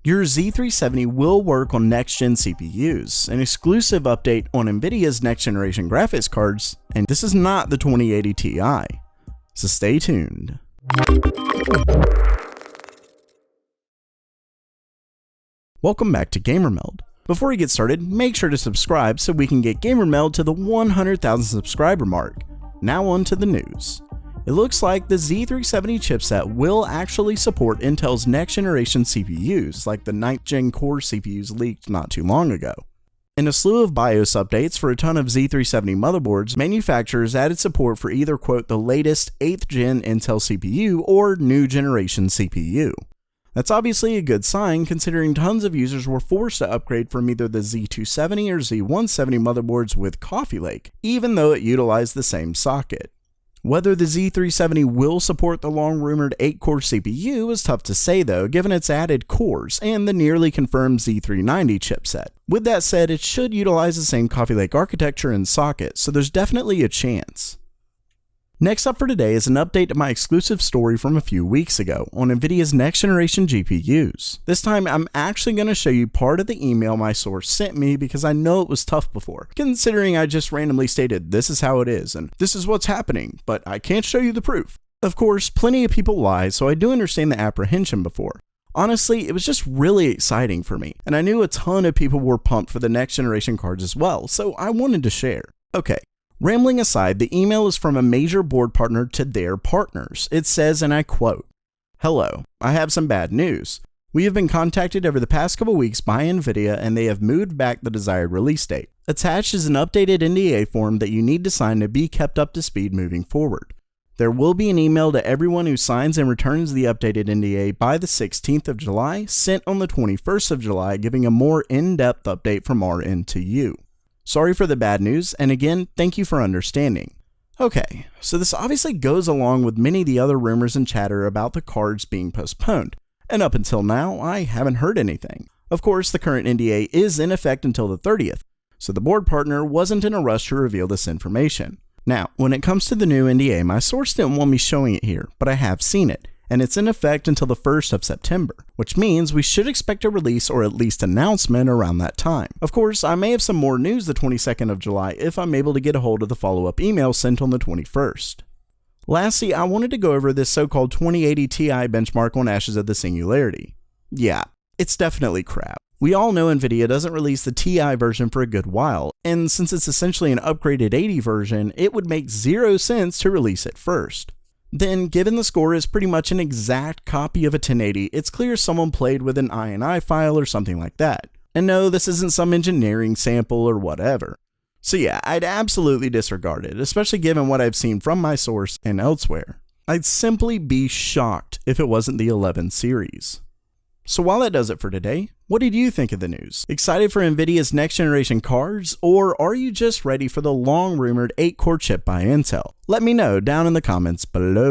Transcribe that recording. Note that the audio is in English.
Your Z370 will work on next-gen CPUs, an exclusive update on NVIDIA's next-generation graphics cards, and this is not the 2080 Ti, so stay tuned. Welcome back to GamerMeld. Before we get started, make sure to subscribe so we can get GamerMeld to the 100,000 subscriber mark. Now on to the news. It looks like the Z370 chipset will actually support Intel's next-generation CPUs, like the 9th Gen Core CPUs leaked not too long ago. In a slew of BIOS updates for a ton of Z370 motherboards, manufacturers added support for either, quote, the latest 8th Gen Intel CPU or new generation CPU. That's obviously a good sign considering tons of users were forced to upgrade from either the Z270 or Z170 motherboards with Coffee Lake, even though it utilized the same socket. Whether the Z370 will support the long-rumored 8-core CPU is tough to say though, given its added cores and the nearly confirmed Z390 chipset. With that said, it should utilize the same Coffee Lake architecture and socket, so there's definitely a chance. Next up for today is an update to my exclusive story from a few weeks ago on NVIDIA's next-generation GPUs. This time, I'm actually going to show you part of the email my source sent me because I know it was tough before, considering I just randomly stated this is how it is and this is what's happening, but I can't show you the proof. Of course, plenty of people lie, so I do understand the apprehension before. Honestly, it was just really exciting for me, and I knew a ton of people were pumped for the next-generation cards as well, so I wanted to share. Okay. Rambling aside, the email is from a major board partner to their partners. It says, and I quote, "Hello, I have some bad news. We have been contacted over the past couple weeks by NVIDIA and they have moved back the desired release date. Attached is an updated NDA form that you need to sign to be kept up to speed moving forward. There will be an email to everyone who signs and returns the updated NDA by the 16th of July, sent on the 21st of July, giving a more in-depth update from our end to you. Sorry for the bad news, and again, thank you for understanding." Okay, so this obviously goes along with many of the other rumors and chatter about the cards being postponed, and up until now, I haven't heard anything. Of course, the current NDA is in effect until the 30th, so the board partner wasn't in a rush to reveal this information. Now, when it comes to the new NDA, my source didn't want me showing it here, but I have seen it, and it's in effect until the 1st of September, which means we should expect a release or at least announcement around that time. Of course, I may have some more news the 22nd of July if I'm able to get a hold of the follow-up email sent on the 21st. Lastly, I wanted to go over this so-called 2080 Ti benchmark on Ashes of the Singularity. Yeah, it's definitely crap. We all know NVIDIA doesn't release the Ti version for a good while, and since it's essentially an upgraded 80 version, it would make zero sense to release it first. Then, given the score is pretty much an exact copy of a 1080, it's clear someone played with an INI file or something like that. And no, this isn't some engineering sample or whatever. So yeah, I'd absolutely disregard it, especially given what I've seen from my source and elsewhere. I'd simply be shocked if it wasn't the 11 series. So while that does it for today, what did you think of the news? Excited for NVIDIA's next generation cards, or are you just ready for the long rumored 8-core chip by Intel? Let me know down in the comments below.